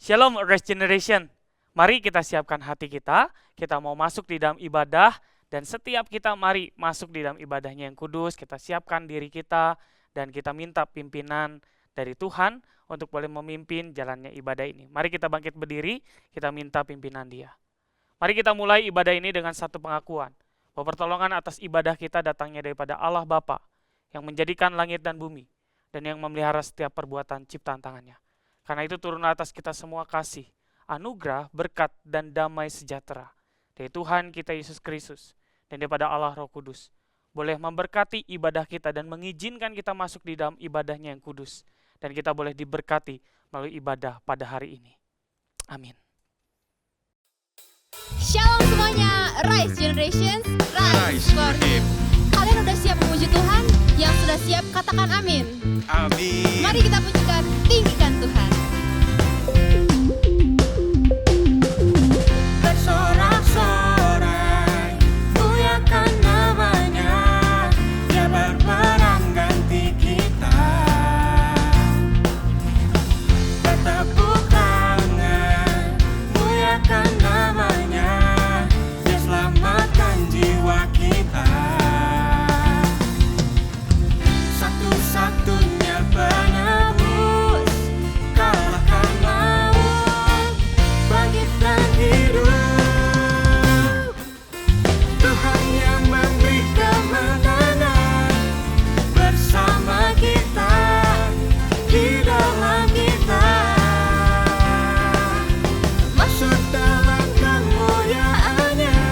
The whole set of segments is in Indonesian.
Shalom Rest Generation. Mari kita siapkan hati kita mau masuk di dalam ibadah, dan setiap kita mari masuk di dalam ibadahnya yang kudus, kita siapkan diri kita, dan kita minta pimpinan dari Tuhan untuk boleh memimpin jalannya ibadah ini. Mari kita bangkit berdiri, kita minta pimpinan Dia. Mari kita mulai ibadah ini dengan satu pengakuan, bahwa pertolongan atas ibadah kita datangnya daripada Allah Bapa, yang menjadikan langit dan bumi, dan yang memelihara setiap perbuatan ciptaan tangannya. Karena itu turun atas kita semua kasih, anugerah, berkat, dan damai sejahtera dari Tuhan kita Yesus Kristus dan daripada Allah Roh Kudus boleh memberkati ibadah kita dan mengizinkan kita masuk di dalam ibadahnya yang kudus, dan kita boleh diberkati melalui ibadah pada hari ini. Amin. Shalom semuanya, Rise Generations, Rise for Him. Kalian udah siap memuji Tuhan? Yang sudah siap katakan amin. Amin. Mari kita pujikan, tinggikan Tuhan. Bersorak-sorai, muliakan namanya, Dia berperang ganti kita. Bertepuk tangan, muliakan namanya, Dia selamatkan jiwa kita. Satu-satunya penebus, kalahkan maut, bangkitkan hidup. Tuhan yang memberi kemenangan bersama kita, di dalam kita. Masuk dalam kemuliaannya,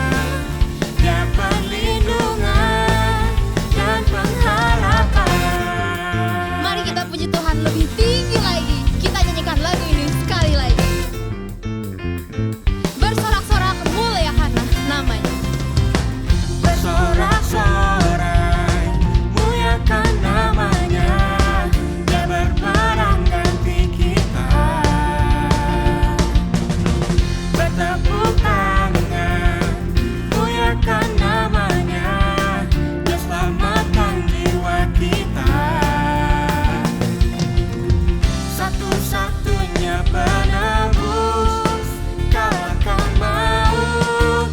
Dia perlindungan dan pengharapan. Mari kita puji Tuhan lebih tinggi lagi. Kita nyanyikan lagu ini sekali lagi. Bersorak-sorak, muliakan namanya. Bersorak-sorai, muliakan namanya, Dia berperang ganti kita. Bertepuk tangan, muliakan namanya, Dia selamatkan jiwa kita. Satu-satunya penebus, kalahkan maut,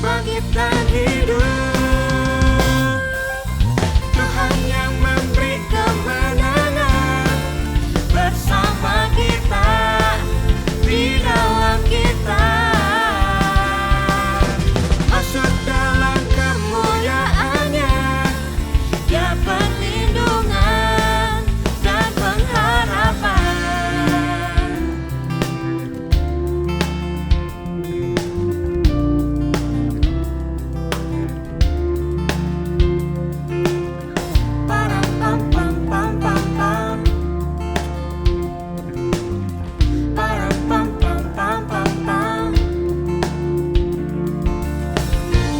bangkitkan hidup. Tuhan yang memberi kemenangan bersama kita, di dalam kita. Masuk dalam kemuliaannya, Dia perlindungan dan pengharapan. Param pam pam pam pam pam. Param pam pam pam pam pam.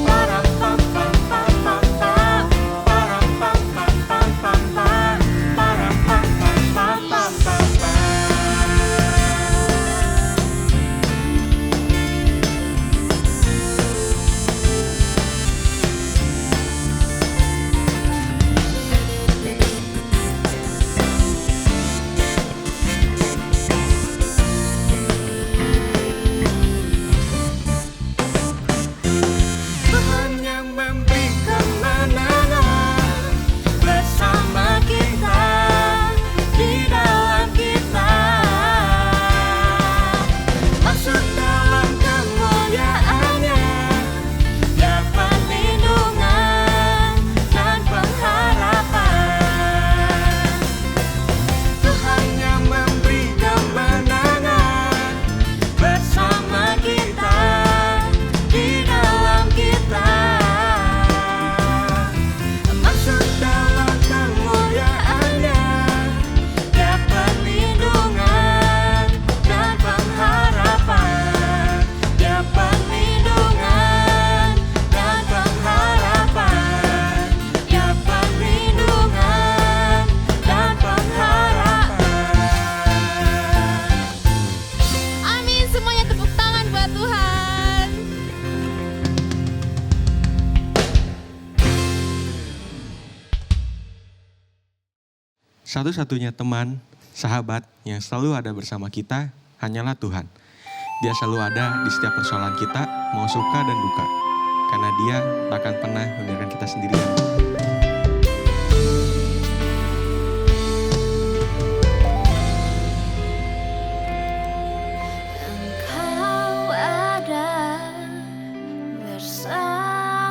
Param pam pam pam pam pam. Param pam pam pam pam pam. Param pam pam pam pam pam pam. Tuhan yang memberi kemenangan bersama kita, di dalam kita. Masuk dalam kemuliaannya, Dia perlindungan dan pengharapan. Tuhan yang memberi kemenangan bersama kita, di dalam kita. Masuk dalam kemuliaannya, Dia perlindungan dan pengharapan. Dia perlindungan dan pengharapan. Dia perlindungan dan pengharapan. Amin, semuanya tepuk tangan buat Tuhan. Satu-satunya teman, sahabat yang selalu ada bersama kita hanyalah Tuhan. Dia selalu ada di setiap persoalan kita, mau suka dan duka. Karena Dia tak akan pernah membiarkan kita sendirian. Engkau ada bersamaku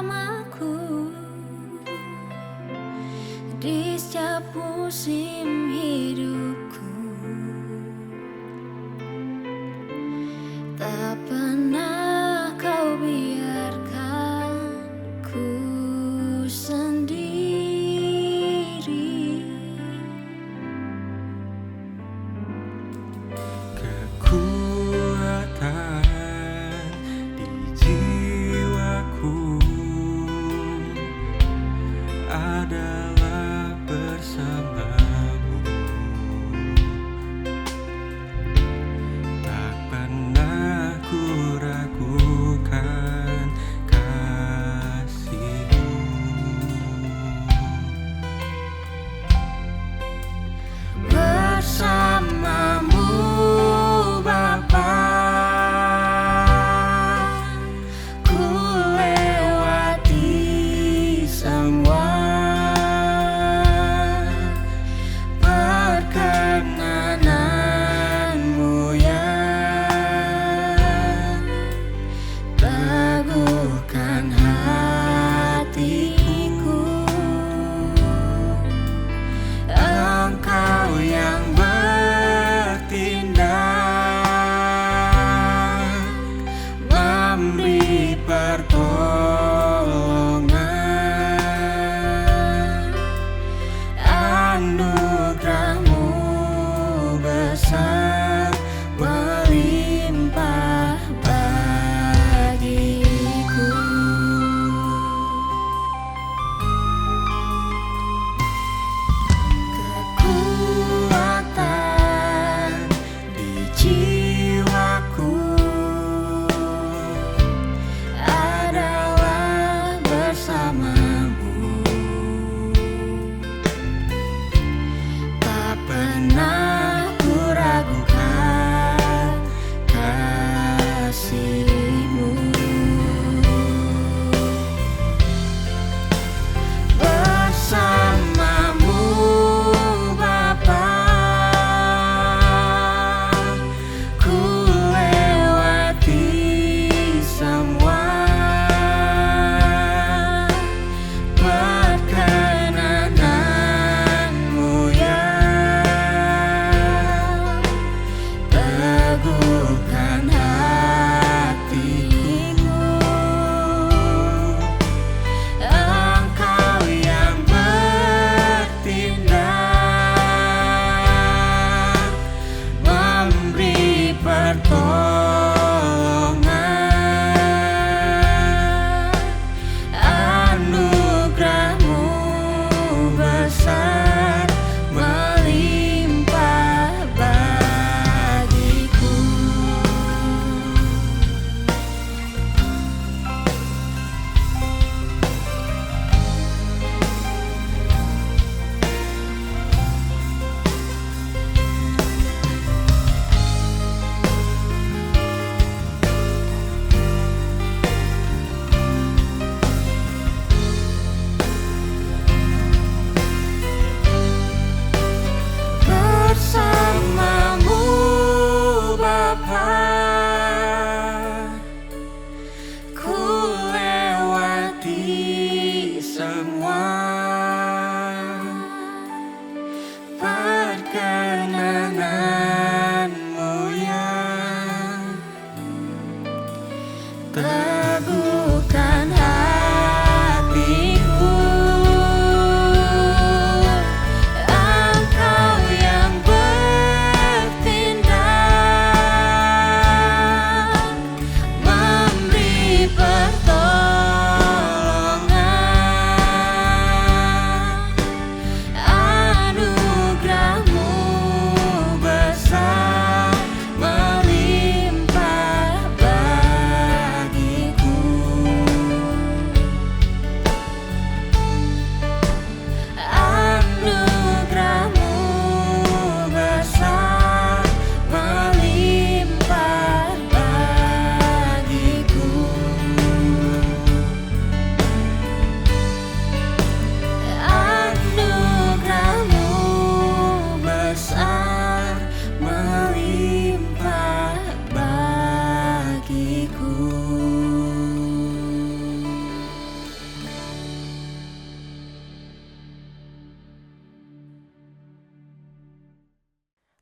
di setiap musim hidupku. Tak pernah kau biarkan ku sendiri. Kekuatan di jiwaku adalah bersamamu.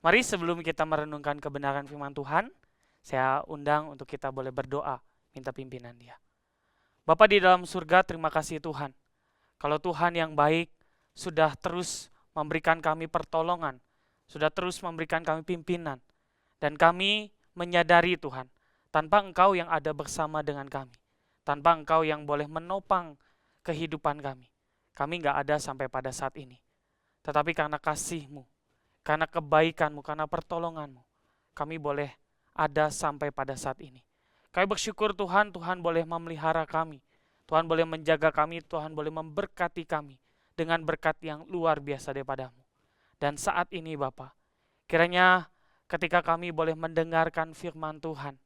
Mari sebelum kita merenungkan kebenaran firman Tuhan, saya undang untuk kita boleh berdoa, minta pimpinan Dia. Bapa di dalam surga, terima kasih Tuhan. Kalau Tuhan yang baik sudah terus memberikan kami pertolongan, sudah terus memberikan kami pimpinan, dan kami menyadari Tuhan, tanpa Engkau yang ada bersama dengan kami, tanpa Engkau yang boleh menopang kehidupan kami nggak ada sampai pada saat ini. Tetapi karena kasih-Mu, karena kebaikan-Mu, karena pertolongan-Mu, kami boleh ada sampai pada saat ini. Kami bersyukur Tuhan, Tuhan boleh memelihara kami, Tuhan boleh menjaga kami, Tuhan boleh memberkati kami dengan berkat yang luar biasa daripada-Mu. Dan saat ini Bapa, kiranya ketika kami boleh mendengarkan firman Tuhan,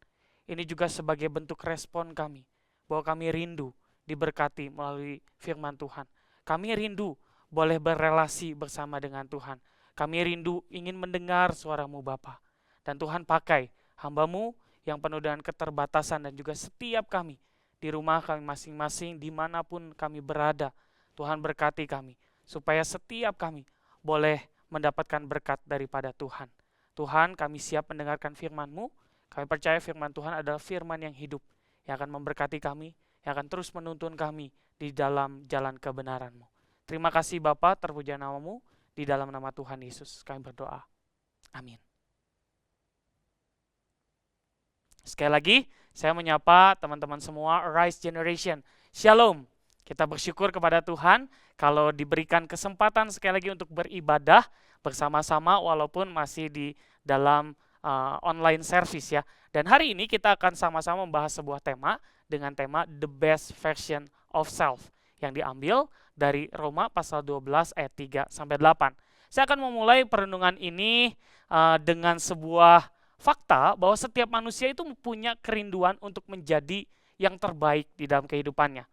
ini juga sebagai bentuk respon kami, bahwa kami rindu diberkati melalui firman Tuhan. Kami rindu boleh berelasi bersama dengan Tuhan. Kami rindu ingin mendengar suara-Mu Bapa. Dan Tuhan pakai hamba-Mu yang penuh dengan keterbatasan dan juga setiap kami di rumah kami masing-masing dimanapun kami berada. Tuhan berkati kami supaya setiap kami boleh mendapatkan berkat daripada Tuhan. Tuhan, kami siap mendengarkan firman-Mu. Kami percaya firman Tuhan adalah firman yang hidup, yang akan memberkati kami, yang akan terus menuntun kami di dalam jalan kebenaran-Mu. Terima kasih Bapa, terpuja nama-Mu, di dalam nama Tuhan Yesus kami berdoa. Amin. Sekali lagi, saya menyapa teman-teman semua Arise Generation. Shalom. Kita bersyukur kepada Tuhan kalau diberikan kesempatan sekali lagi untuk beribadah bersama-sama walaupun masih di dalam online service ya. Dan hari ini kita akan sama-sama membahas sebuah tema dengan tema The Best Version of Self yang diambil dari Roma pasal 12 ayat 3 sampai 8. Saya akan memulai perenungan ini dengan sebuah fakta bahwa setiap manusia itu punya kerinduan untuk menjadi yang terbaik di dalam kehidupannya.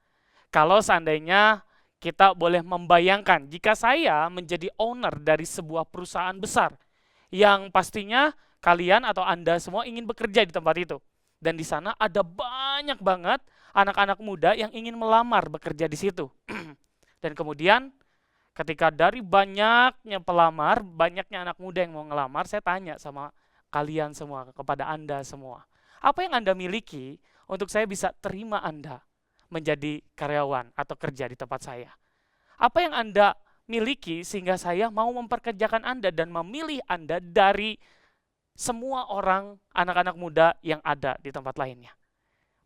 Kalau seandainya kita boleh membayangkan jika saya menjadi owner dari sebuah perusahaan besar yang pastinya kalian atau Anda semua ingin bekerja di tempat itu. Dan di sana ada banyak banget anak-anak muda yang ingin melamar bekerja di situ. Dan kemudian ketika dari banyaknya pelamar, banyaknya anak muda yang mau ngelamar, saya tanya sama kalian semua, kepada Anda semua. Apa yang Anda miliki untuk saya bisa terima Anda menjadi karyawan atau kerja di tempat saya? Apa yang Anda miliki sehingga saya mau memperkerjakan Anda dan memilih Anda dari semua orang anak-anak muda yang ada di tempat lainnya?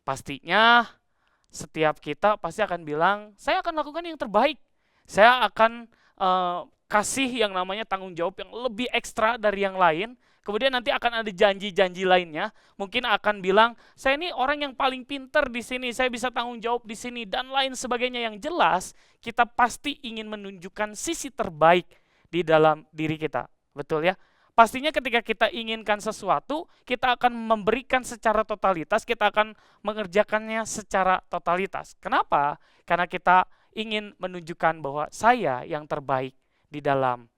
Pastinya setiap kita pasti akan bilang, saya akan lakukan yang terbaik. Saya akan kasih yang namanya tanggung jawab yang lebih ekstra dari yang lain. Kemudian nanti akan ada janji-janji lainnya. Mungkin akan bilang, saya ini orang yang paling pinter di sini, saya bisa tanggung jawab di sini, dan lain sebagainya. Yang jelas, kita pasti ingin menunjukkan sisi terbaik di dalam diri kita. Betul ya? Pastinya ketika kita inginkan sesuatu, kita akan memberikan secara totalitas, kita akan mengerjakannya secara totalitas. Kenapa? Karena kita ingin menunjukkan bahwa saya yang terbaik di dalam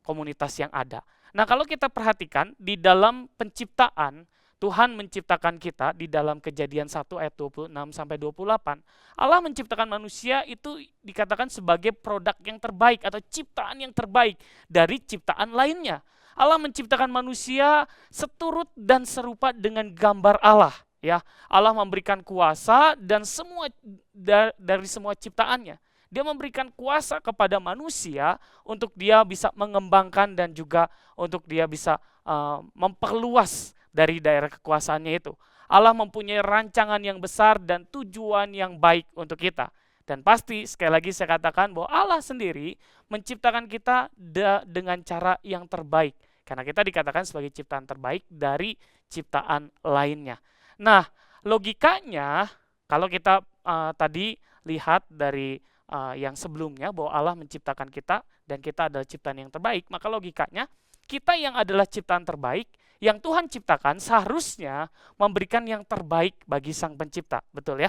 komunitas yang ada. Nah, kalau kita perhatikan di dalam penciptaan, Tuhan menciptakan kita di dalam Kejadian 1 ayat 26 sampai 28. Allah menciptakan manusia itu dikatakan sebagai produk yang terbaik atau ciptaan yang terbaik dari ciptaan lainnya. Allah menciptakan manusia seturut dan serupa dengan gambar Allah, ya. Allah memberikan kuasa dan semua dari semua ciptaannya. Dia memberikan kuasa kepada manusia untuk dia bisa mengembangkan dan juga untuk dia bisa memperluas dari daerah kekuasaannya itu. Allah mempunyai rancangan yang besar dan tujuan yang baik untuk kita. Dan pasti sekali lagi saya katakan bahwa Allah sendiri menciptakan kita dengan cara yang terbaik. Karena kita dikatakan sebagai ciptaan terbaik dari ciptaan lainnya. Nah, logikanya kalau kita tadi lihat dari yang sebelumnya bahwa Allah menciptakan kita dan kita adalah ciptaan yang terbaik, maka logikanya kita yang adalah ciptaan terbaik yang Tuhan ciptakan seharusnya memberikan yang terbaik bagi Sang Pencipta, betul ya?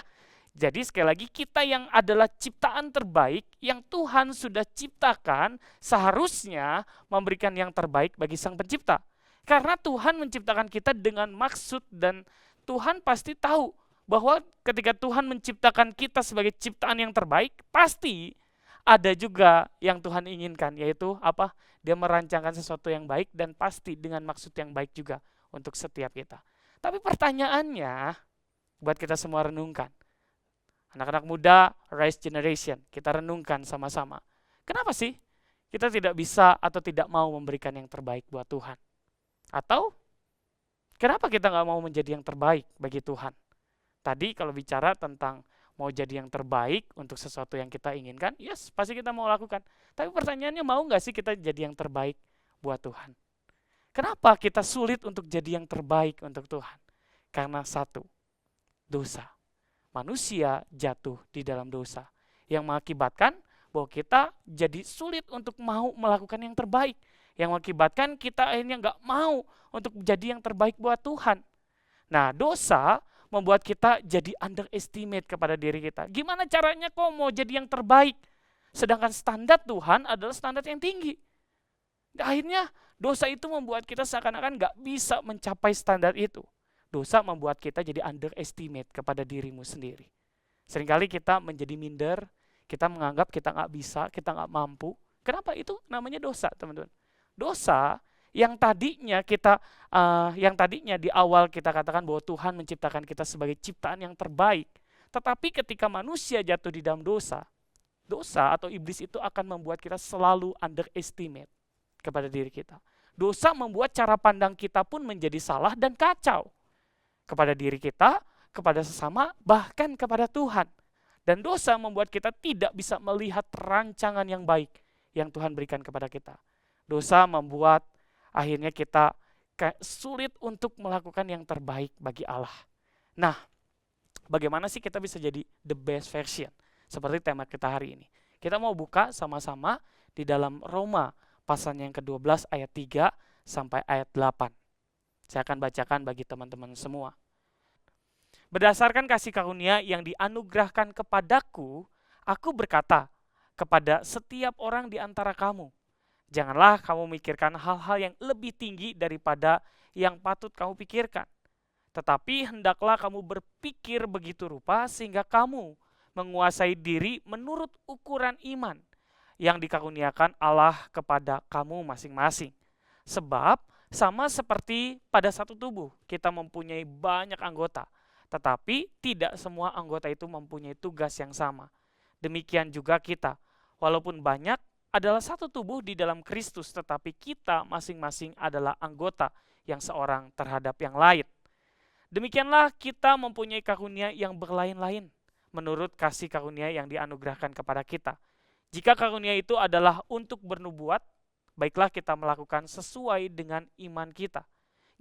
Jadi sekali lagi kita yang adalah ciptaan terbaik yang Tuhan sudah ciptakan seharusnya memberikan yang terbaik bagi Sang Pencipta. Karena Tuhan menciptakan kita dengan maksud dan Tuhan pasti tahu bahwa ketika Tuhan menciptakan kita sebagai ciptaan yang terbaik, pasti ada juga yang Tuhan inginkan, yaitu apa? Dia merancangkan sesuatu yang baik dan pasti dengan maksud yang baik juga untuk setiap kita. Tapi pertanyaannya, buat kita semua renungkan. Anak-anak muda, Rise Generation, kita renungkan sama-sama. Kenapa sih kita tidak bisa atau tidak mau memberikan yang terbaik buat Tuhan? Atau kenapa kita nggak mau menjadi yang terbaik bagi Tuhan? Tadi kalau bicara tentang mau jadi yang terbaik untuk sesuatu yang kita inginkan, yes, pasti kita mau lakukan. Tapi pertanyaannya, mau nggak sih kita jadi yang terbaik buat Tuhan? Kenapa kita sulit untuk jadi yang terbaik untuk Tuhan? Karena satu, dosa. Manusia jatuh di dalam dosa yang mengakibatkan bahwa kita jadi sulit untuk mau melakukan yang terbaik, yang mengakibatkan kita akhirnya nggak mau untuk jadi yang terbaik buat Tuhan. Nah, dosa membuat kita jadi underestimate kepada diri kita. Gimana caranya kok mau jadi yang terbaik? Sedangkan standar Tuhan adalah standar yang tinggi. Akhirnya dosa itu membuat kita seakan-akan nggak bisa mencapai standar itu. Dosa membuat kita jadi underestimate kepada dirimu sendiri. Seringkali kita menjadi minder, kita menganggap kita nggak bisa, kita nggak mampu. Kenapa? Itu namanya dosa, teman-teman. Dosa yang tadinya di awal kita katakan bahwa Tuhan menciptakan kita sebagai ciptaan yang terbaik. Tetapi ketika manusia jatuh di dalam dosa atau iblis itu akan membuat kita selalu underestimate kepada diri kita. Dosa membuat cara pandang kita pun menjadi salah dan kacau. Kepada diri kita, kepada sesama, bahkan kepada Tuhan. Dan dosa membuat kita tidak bisa melihat rancangan yang baik yang Tuhan berikan kepada kita. Dosa membuat akhirnya kita sulit untuk melakukan yang terbaik bagi Allah. Nah, bagaimana sih kita bisa jadi the best version? Seperti tema kita hari ini. Kita mau buka sama-sama di dalam Roma pasal yang ke-12 ayat 3 sampai ayat 8. Saya akan bacakan bagi teman-teman semua. Berdasarkan kasih karunia yang dianugerahkan kepadaku, aku berkata kepada setiap orang di antara kamu, janganlah kamu memikirkan hal-hal yang lebih tinggi daripada yang patut kamu pikirkan. Tetapi hendaklah kamu berpikir begitu rupa sehingga kamu menguasai diri menurut ukuran iman yang dikaruniakan Allah kepada kamu masing-masing. Sebab sama seperti pada satu tubuh, kita mempunyai banyak anggota, tetapi tidak semua anggota itu mempunyai tugas yang sama. Demikian juga kita, walaupun banyak, adalah satu tubuh di dalam Kristus, tetapi kita masing-masing adalah anggota yang seorang terhadap yang lain. Demikianlah kita mempunyai karunia yang berlain-lain, menurut kasih karunia yang dianugerahkan kepada kita. Jika karunia itu adalah untuk bernubuat, baiklah kita melakukan sesuai dengan iman kita.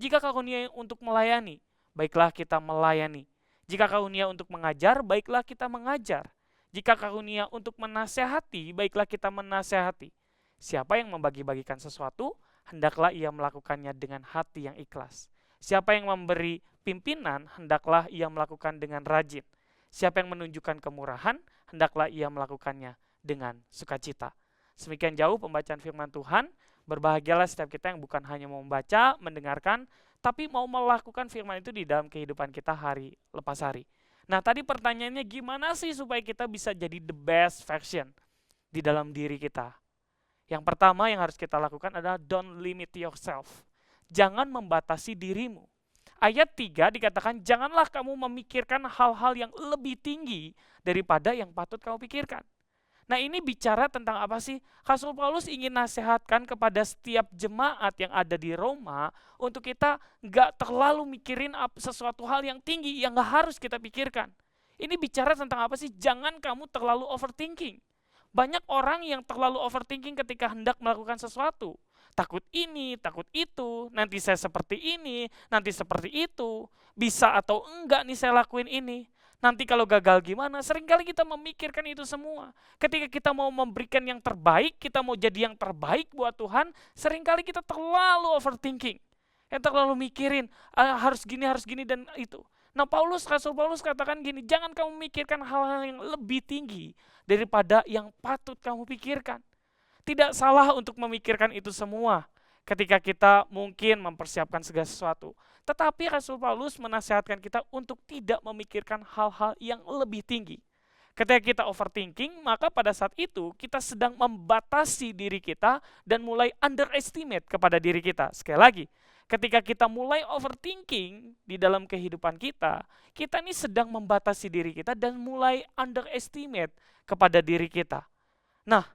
Jika karunia untuk melayani, baiklah kita melayani. Jika karunia untuk mengajar, baiklah kita mengajar. Jika karunia untuk menasehati, baiklah kita menasehati. Siapa yang membagi-bagikan sesuatu, hendaklah ia melakukannya dengan hati yang ikhlas. Siapa yang memberi pimpinan, hendaklah ia melakukan dengan rajin. Siapa yang menunjukkan kemurahan, hendaklah ia melakukannya dengan sukacita. Semikian jauh pembacaan firman Tuhan. Berbahagialah setiap kita yang bukan hanya mau membaca, mendengarkan, tapi mau melakukan firman itu di dalam kehidupan kita hari lepas hari. Nah, tadi pertanyaannya, gimana sih supaya kita bisa jadi the best version di dalam diri kita? Yang pertama yang harus kita lakukan adalah don't limit yourself. Jangan membatasi dirimu. Ayat 3 dikatakan, janganlah kamu memikirkan hal-hal yang lebih tinggi daripada yang patut kamu pikirkan. Nah, ini bicara tentang apa sih? Rasul Paulus ingin nasihatkan kepada setiap jemaat yang ada di Roma untuk kita nggak terlalu mikirin sesuatu hal yang tinggi yang nggak harus kita pikirkan. Ini bicara tentang apa sih? Jangan kamu terlalu overthinking. Banyak orang yang terlalu overthinking ketika hendak melakukan sesuatu. Takut ini, takut itu, nanti saya seperti ini, nanti seperti itu. Bisa atau enggak nih saya lakuin ini. Nanti kalau gagal gimana? Seringkali kita memikirkan itu semua. Ketika kita mau memberikan yang terbaik, kita mau jadi yang terbaik buat Tuhan, seringkali kita terlalu overthinking. Yang terlalu mikirin, harus gini dan itu. Nah, Rasul Paulus katakan gini, jangan kamu memikirkan hal-hal yang lebih tinggi daripada yang patut kamu pikirkan. Tidak salah untuk memikirkan itu semua ketika kita mungkin mempersiapkan segala sesuatu. Tetapi Rasul Paulus menasihatkan kita untuk tidak memikirkan hal-hal yang lebih tinggi. Ketika kita overthinking, maka pada saat itu kita sedang membatasi diri kita dan mulai underestimate kepada diri kita. Sekali lagi, ketika kita mulai overthinking di dalam kehidupan kita, kita ini sedang membatasi diri kita dan mulai underestimate kepada diri kita. Nah,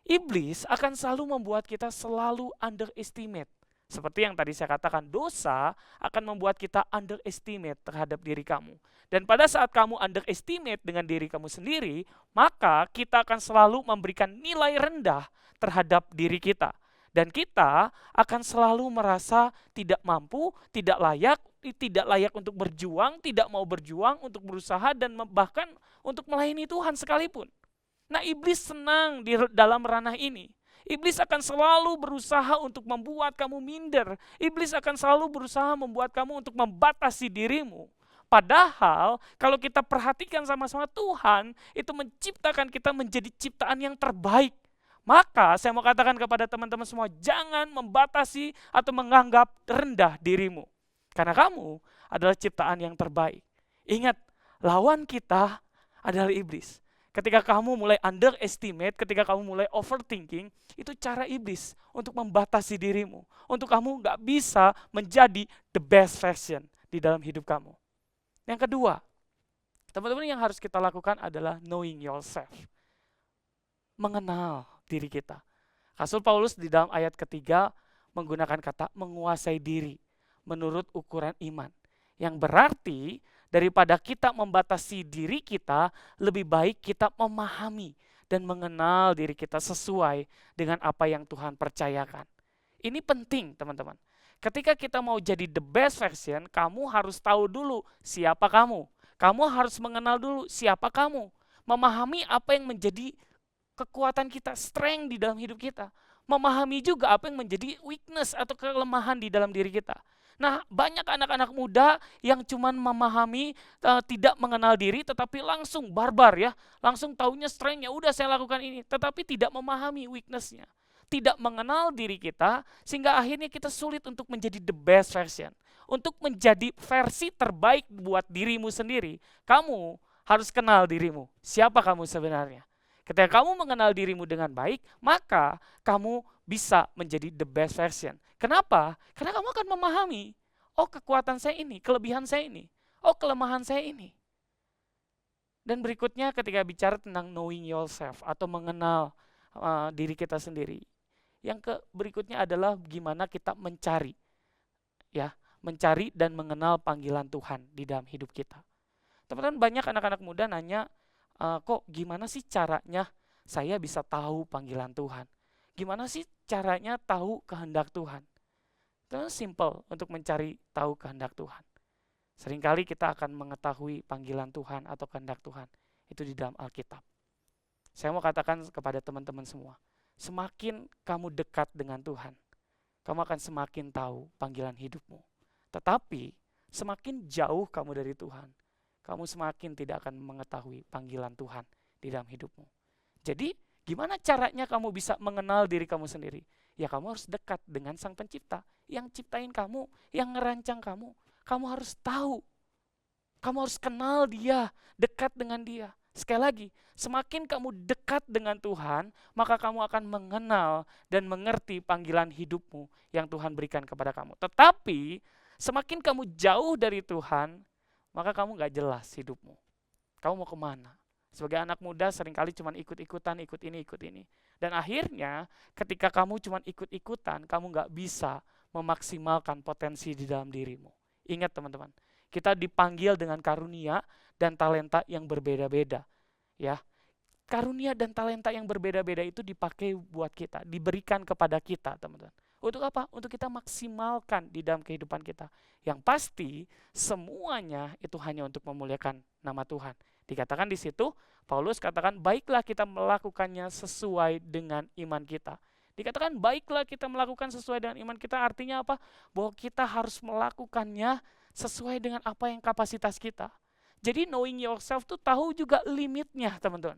iblis akan selalu membuat kita selalu underestimate. Seperti yang tadi saya katakan, dosa akan membuat kita underestimate terhadap diri kamu. Dan pada saat kamu underestimate dengan diri kamu sendiri, maka kita akan selalu memberikan nilai rendah terhadap diri kita. Dan kita akan selalu merasa tidak mampu, tidak layak untuk berjuang, tidak mau berjuang untuk berusaha dan bahkan untuk melayani Tuhan sekalipun. Nah, iblis senang di dalam ranah ini. Iblis akan selalu berusaha untuk membuat kamu minder. Iblis akan selalu berusaha membuat kamu untuk membatasi dirimu. Padahal kalau kita perhatikan sama-sama, Tuhan itu menciptakan kita menjadi ciptaan yang terbaik. Maka saya mau katakan kepada teman-teman semua, jangan membatasi atau menganggap rendah dirimu. Karena kamu adalah ciptaan yang terbaik. Ingat, lawan kita adalah iblis. Ketika kamu mulai underestimate, ketika kamu mulai overthinking, itu cara iblis untuk membatasi dirimu. Untuk kamu gak bisa menjadi the best version di dalam hidup kamu. Yang kedua, teman-teman, yang harus kita lakukan adalah knowing yourself. Mengenal diri kita. Rasul Paulus di dalam ayat ketiga menggunakan kata menguasai diri menurut ukuran iman. Yang berarti daripada kita membatasi diri kita, lebih baik kita memahami dan mengenal diri kita sesuai dengan apa yang Tuhan percayakan. Ini penting, teman-teman. Ketika kita mau jadi the best version, kamu harus tahu dulu siapa kamu. Kamu harus mengenal dulu siapa kamu. Memahami apa yang menjadi kekuatan kita, strength di dalam hidup kita. Memahami juga apa yang menjadi weakness atau kelemahan di dalam diri kita. Nah, banyak anak-anak muda yang cuman memahami, tidak mengenal diri, tetapi langsung barbar ya. Langsung taunya strength-nya, udah saya lakukan ini. Tetapi tidak memahami weakness-nya. Tidak mengenal diri kita, sehingga akhirnya kita sulit untuk menjadi the best version. Untuk menjadi versi terbaik buat dirimu sendiri, kamu harus kenal dirimu. Siapa kamu sebenarnya? Ketika kamu mengenal dirimu dengan baik, maka kamu bisa menjadi the best version. Kenapa? Karena kamu akan memahami, oh kekuatan saya ini, kelebihan saya ini, oh kelemahan saya ini. Dan berikutnya ketika bicara tentang knowing yourself atau mengenal diri kita sendiri. Yang berikutnya adalah gimana kita mencari, ya, mencari dan mengenal panggilan Tuhan di dalam hidup kita. Teman-teman, banyak anak-anak muda nanya, kok gimana sih caranya saya bisa tahu panggilan Tuhan? Gimana sih caranya tahu kehendak Tuhan? Itu simple untuk mencari tahu kehendak Tuhan. Seringkali kita akan mengetahui panggilan Tuhan atau kehendak Tuhan. Itu di dalam Alkitab. Saya mau katakan kepada teman-teman semua, semakin kamu dekat dengan Tuhan, kamu akan semakin tahu panggilan hidupmu. Tetapi semakin jauh kamu dari Tuhan, kamu semakin tidak akan mengetahui panggilan Tuhan di dalam hidupmu. Jadi, gimana caranya kamu bisa mengenal diri kamu sendiri? Ya, kamu harus dekat dengan Sang Pencipta yang ciptain kamu, yang ngerancang kamu. Kamu harus tahu, kamu harus kenal Dia, dekat dengan Dia. Sekali lagi, semakin kamu dekat dengan Tuhan, maka kamu akan mengenal dan mengerti panggilan hidupmu yang Tuhan berikan kepada kamu. Tetapi, semakin kamu jauh dari Tuhan, maka kamu gak jelas hidupmu. Kamu mau kemana? Sebagai anak muda seringkali cuma ikut-ikutan, ikut ini. Dan akhirnya ketika kamu cuma ikut-ikutan, kamu gak bisa memaksimalkan potensi di dalam dirimu. Ingat teman-teman, kita dipanggil dengan karunia dan talenta yang berbeda-beda. Ya, karunia dan talenta yang berbeda-beda itu dipakai buat kita, diberikan kepada kita teman-teman. Untuk apa? Untuk kita maksimalkan di dalam kehidupan kita. Yang pasti semuanya itu hanya untuk memuliakan nama Tuhan. Dikatakan di situ, Paulus katakan baiklah kita melakukannya sesuai dengan iman kita. Dikatakan baiklah kita melakukan sesuai dengan iman kita, artinya apa? Bahwa kita harus melakukannya sesuai dengan apa yang kapasitas kita. Jadi knowing yourself tuh tahu juga limitnya teman-teman.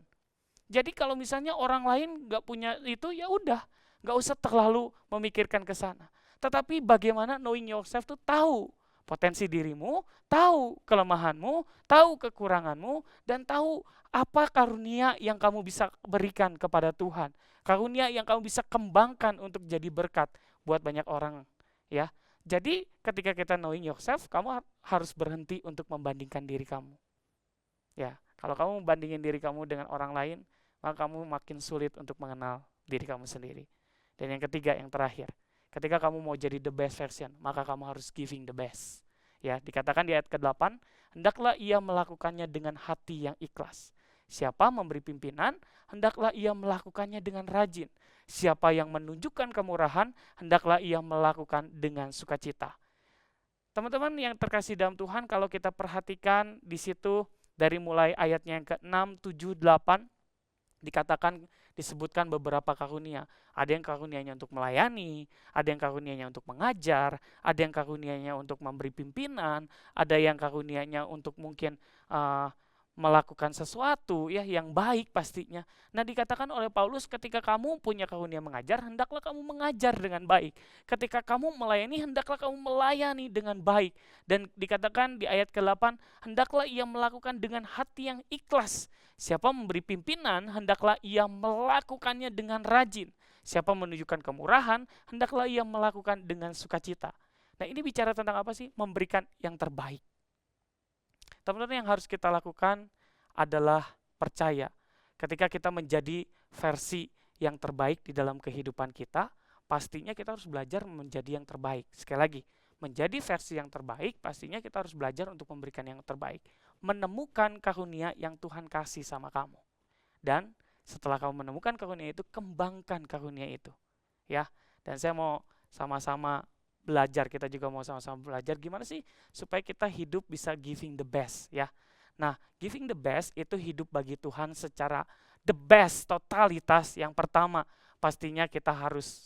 Jadi kalau misalnya orang lain gak punya itu, ya udah, gak usah terlalu memikirkan ke sana. Tetapi bagaimana knowing yourself tuh tahu potensi dirimu, tahu kelemahanmu, tahu kekuranganmu, dan tahu apa karunia yang kamu bisa berikan kepada Tuhan. Karunia yang kamu bisa kembangkan untuk jadi berkat buat banyak orang, ya. Jadi ketika kita knowing yourself, kamu harus berhenti untuk membandingkan diri kamu. Ya, kalau kamu membandingin diri kamu dengan orang lain, maka kamu makin sulit untuk mengenal diri kamu sendiri. Dan yang ketiga, yang terakhir, ketika kamu mau jadi the best version, maka kamu harus giving the best. Ya, dikatakan di ayat ke-8, hendaklah ia melakukannya dengan hati yang ikhlas. Siapa memberi pimpinan, hendaklah ia melakukannya dengan rajin. Siapa yang menunjukkan kemurahan, hendaklah ia melakukan dengan sukacita. Teman-teman yang terkasih dalam Tuhan, kalau kita perhatikan di situ dari mulai ayatnya yang ke-6, 7, 8, dikatakan disebutkan beberapa karunia. Ada yang karunianya untuk melayani, ada yang karunianya untuk mengajar, ada yang karunianya untuk memberi pimpinan, ada yang karunianya untuk mungkin melakukan sesuatu ya yang baik pastinya. Nah, dikatakan oleh Paulus, ketika kamu punya karunia mengajar, hendaklah kamu mengajar dengan baik. Ketika kamu melayani, hendaklah kamu melayani dengan baik. Dan dikatakan di ayat ke-8, hendaklah ia melakukan dengan hati yang ikhlas. Siapa memberi pimpinan, hendaklah ia melakukannya dengan rajin. Siapa menunjukkan kemurahan, hendaklah ia melakukan dengan sukacita. Nah, ini bicara tentang apa sih? Memberikan yang terbaik. Teman-teman, yang harus kita lakukan adalah percaya. Ketika kita menjadi versi yang terbaik di dalam kehidupan kita, pastinya kita harus belajar menjadi yang terbaik. Sekali lagi, menjadi versi yang terbaik, pastinya kita harus belajar untuk memberikan yang terbaik. Menemukan karunia yang Tuhan kasih sama kamu. Dan setelah kamu menemukan karunia itu, kembangkan karunia itu. Ya, dan saya mau sama-sama belajar, kita juga mau sama-sama belajar gimana sih supaya kita hidup bisa giving the best, ya. Nah, giving the best itu hidup bagi Tuhan secara the best, totalitas. Yang pertama, pastinya kita harus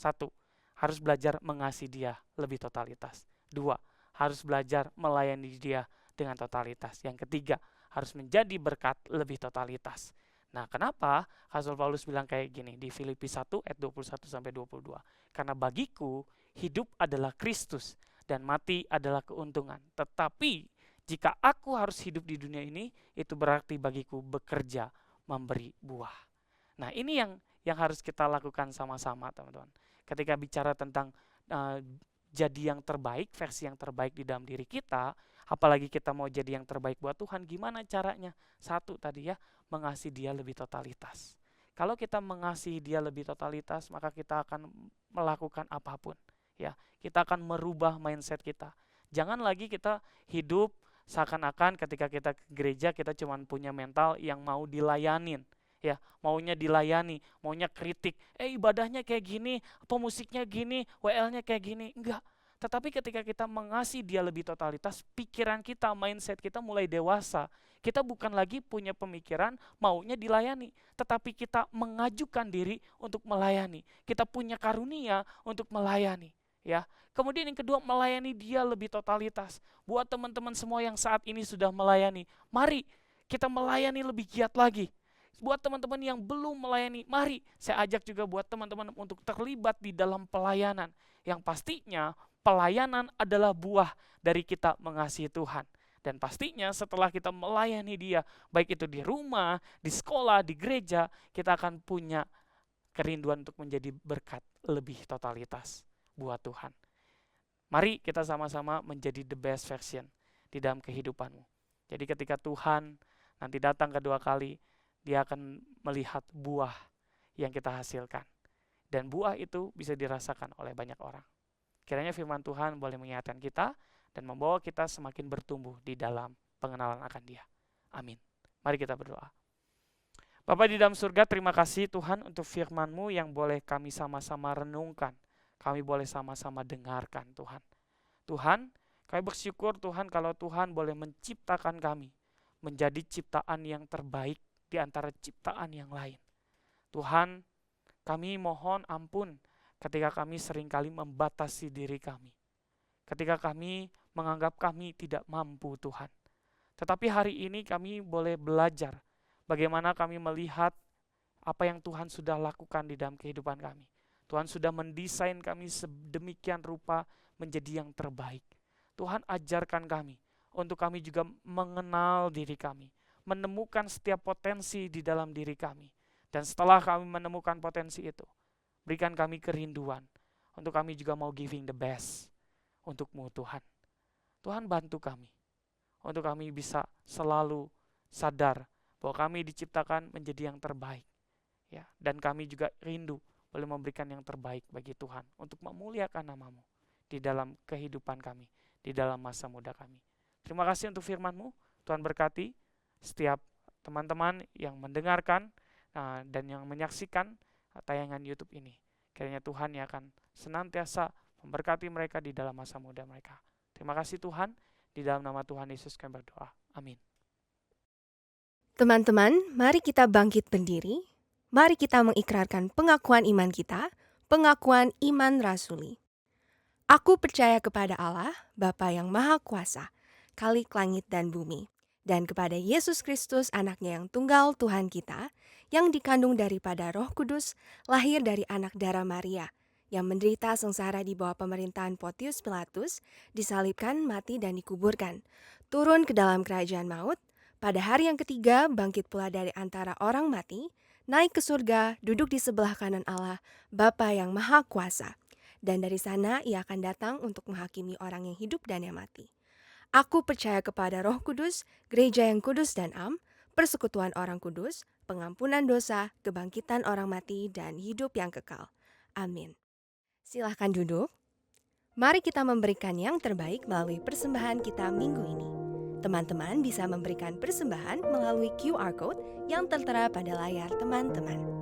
harus belajar mengasihi Dia lebih totalitas. 2, harus belajar melayani Dia dengan totalitas. Yang ketiga, harus menjadi berkat lebih totalitas. Nah, kenapa Rasul Paulus bilang kayak gini di Filipi 1 ayat 21-22? Karena bagiku hidup adalah Kristus dan mati adalah keuntungan. Tetapi jika aku harus hidup di dunia ini, itu berarti bagiku bekerja memberi buah. Nah, ini yang harus kita lakukan sama-sama, teman-teman. Ketika bicara tentang jadi yang terbaik, versi yang terbaik di dalam diri kita, apalagi kita mau jadi yang terbaik buat Tuhan, gimana caranya? 1 tadi ya, mengasihi Dia lebih totalitas. Kalau kita mengasihi Dia lebih totalitas, maka kita akan melakukan apapun. Ya, kita akan merubah mindset kita. Jangan lagi kita hidup seakan-akan ketika kita ke gereja kita cuma punya mental yang mau dilayanin. Ya, maunya dilayani, maunya kritik. Ibadahnya kayak gini, musiknya gini, WL-nya kayak gini. Enggak. Tetapi ketika kita mengasihi Dia lebih totalitas, pikiran kita, mindset kita mulai dewasa. Kita bukan lagi punya pemikiran maunya dilayani, tetapi kita mengajukan diri untuk melayani. Kita punya karunia untuk melayani. Ya. Kemudian yang kedua, melayani Dia lebih totalitas. Buat teman-teman semua yang saat ini sudah melayani, mari kita melayani lebih giat lagi. Buat teman-teman yang belum melayani, mari saya ajak juga buat teman-teman untuk terlibat di dalam pelayanan. Yang pastinya pelayanan adalah buah dari kita mengasihi Tuhan. Dan pastinya setelah kita melayani Dia, baik itu di rumah, di sekolah, di gereja, kita akan punya kerinduan untuk menjadi berkat lebih totalitas buat Tuhan. Mari kita sama-sama menjadi the best version di dalam kehidupanmu. Jadi ketika Tuhan nanti datang kedua kali, Dia akan melihat buah yang kita hasilkan. Dan buah itu bisa dirasakan oleh banyak orang. Kiranya firman Tuhan boleh mengingatkan kita dan membawa kita semakin bertumbuh di dalam pengenalan akan Dia. Amin. Mari kita berdoa. Bapa di dalam surga, terima kasih Tuhan untuk firman-Mu yang boleh kami sama-sama renungkan. Kami boleh sama-sama dengarkan Tuhan. Tuhan, kami bersyukur Tuhan kalau Tuhan boleh menciptakan kami menjadi ciptaan yang terbaik di antara ciptaan yang lain. Tuhan, kami mohon ampun ketika kami seringkali membatasi diri kami. Ketika kami menganggap kami tidak mampu Tuhan. Tetapi hari ini kami boleh belajar bagaimana kami melihat apa yang Tuhan sudah lakukan di dalam kehidupan kami. Tuhan sudah mendesain kami sedemikian rupa menjadi yang terbaik. Tuhan ajarkan kami untuk kami juga mengenal diri kami, menemukan setiap potensi di dalam diri kami. Dan setelah kami menemukan potensi itu, berikan kami kerinduan untuk kami juga mau giving the best untuk-Mu Tuhan. Tuhan bantu kami untuk kami bisa selalu sadar bahwa kami diciptakan menjadi yang terbaik. Ya, dan kami juga rindu boleh memberikan yang terbaik bagi Tuhan untuk memuliakan nama-Mu di dalam kehidupan kami, di dalam masa muda kami. Terima kasih untuk firman-Mu. Tuhan berkati setiap teman-teman yang mendengarkan dan yang menyaksikan tayangan YouTube ini. Kiranya Tuhan yang akan senantiasa memberkati mereka di dalam masa muda mereka. Terima kasih Tuhan, di dalam nama Tuhan Yesus kami berdoa. Amin. Teman-teman, mari kita bangkit berdiri. Mari kita mengikrarkan pengakuan iman kita, pengakuan iman rasuli. Aku percaya kepada Allah, Bapa yang Maha Kuasa, Khalik langit dan bumi, dan kepada Yesus Kristus anaknya yang tunggal Tuhan kita, yang dikandung daripada Roh Kudus, lahir dari anak darah Maria, yang menderita sengsara di bawah pemerintahan Pontius Pilatus, disalibkan, mati dan dikuburkan, turun ke dalam kerajaan maut, pada hari yang ketiga bangkit pula dari antara orang mati, naik ke surga, duduk di sebelah kanan Allah, Bapa yang Maha Kuasa. Dan dari sana ia akan datang untuk menghakimi orang yang hidup dan yang mati. Aku percaya kepada Roh Kudus, gereja yang kudus dan am, persekutuan orang kudus, pengampunan dosa, kebangkitan orang mati, dan hidup yang kekal. Amin. Silahkan duduk. Mari kita memberikan yang terbaik melalui persembahan kita minggu ini. Teman-teman bisa memberikan persembahan melalui QR Code yang tertera pada layar teman-teman.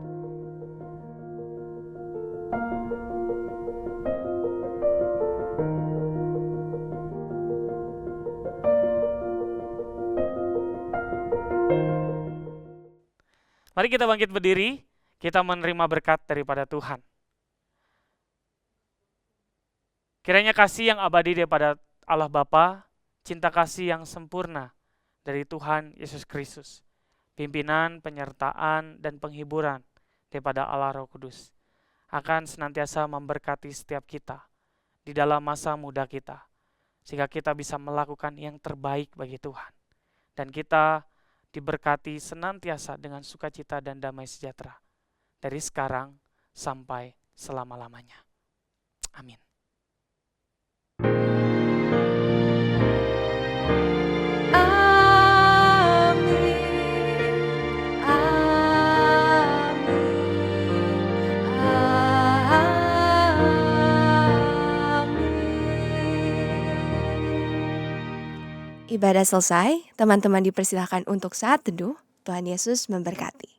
Mari kita bangkit berdiri, kita menerima berkat daripada Tuhan. Kiranya kasih yang abadi daripada Allah Bapa, cinta kasih yang sempurna dari Tuhan Yesus Kristus, pimpinan, penyertaan, dan penghiburan daripada Allah Roh Kudus akan senantiasa memberkati setiap kita di dalam masa muda kita, sehingga kita bisa melakukan yang terbaik bagi Tuhan. Dan kita diberkati senantiasa dengan sukacita dan damai sejahtera dari sekarang sampai selama-lamanya. Amin. Ibadah selesai, teman-teman dipersilahkan untuk saat teduh. Tuhan Yesus memberkati.